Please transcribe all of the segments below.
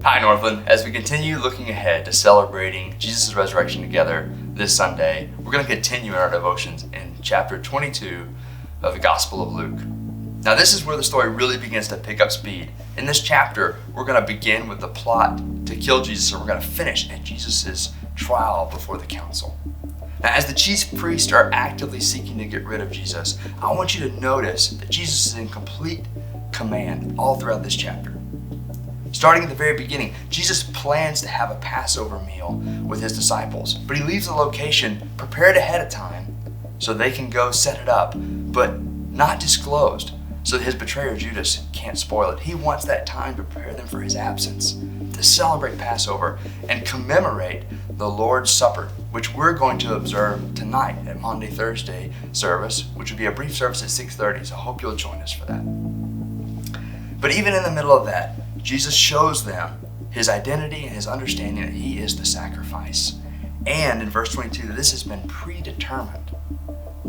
Hi Northland. As we continue looking ahead to celebrating Jesus' resurrection together this Sunday, we're going to continue in our devotions in chapter 22 of the Gospel of Luke. Now this is where the story really begins to pick up speed. In this chapter, we're going to begin with the plot to kill Jesus, and we're going to finish at Jesus' trial before the council. Now as the chief priests are actively seeking to get rid of Jesus, I want you to notice that Jesus is in complete command all throughout this chapter. Starting at the very beginning, Jesus plans to have a Passover meal with his disciples, but he leaves the location prepared ahead of time so they can go set it up, but not disclosed so that his betrayer Judas can't spoil it. He wants that time to prepare them for his absence, to celebrate Passover and commemorate the Lord's Supper, which we're going to observe tonight at Maundy Thursday service, which will be a brief service at 6:30, so I hope you'll join us for that. But even in the middle of that, Jesus shows them his identity and his understanding that he is the sacrifice. And in verse 22, that this has been predetermined.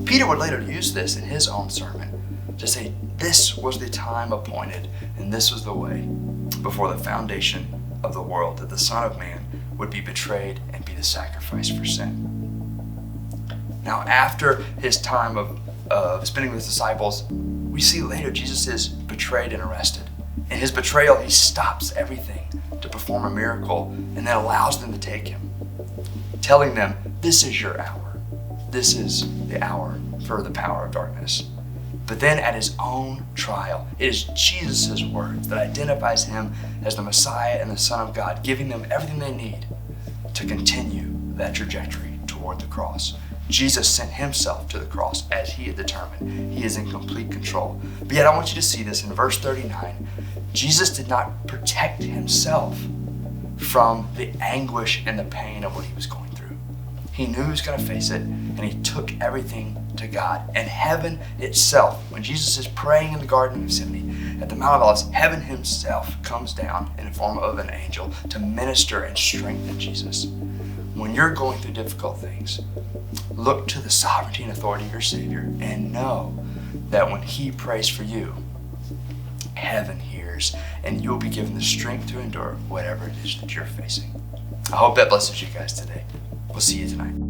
Peter would later use this in his own sermon to say this was the time appointed and this was the way before the foundation of the world that the Son of Man would be betrayed and be the sacrifice for sin. Now after his time of spending with his disciples, we see later Jesus is betrayed and arrested. In his betrayal, he stops everything to perform a miracle and then allows them to take him, telling them, this is your hour. This is the hour for the power of darkness. But then at his own trial, it is Jesus' words that identifies him as the Messiah and the Son of God, giving them everything they need to continue that trajectory toward the cross. Jesus sent himself to the cross as he had determined. He is in complete control. But yet I want you to see this in verse 39. Jesus did not protect himself from the anguish and the pain of what he was going through. He knew he was going to face it, and he took everything to God. And heaven itself, when Jesus is praying in the Garden of Gethsemane at the Mount of Olives, heaven himself comes down in the form of an angel to minister and strengthen Jesus. When you're going through difficult things, look to the sovereignty and authority of your Savior and know that when he prays for you, heaven hears and you'll be given the strength to endure whatever it is that you're facing. I hope that blesses you guys today. We'll see you tonight.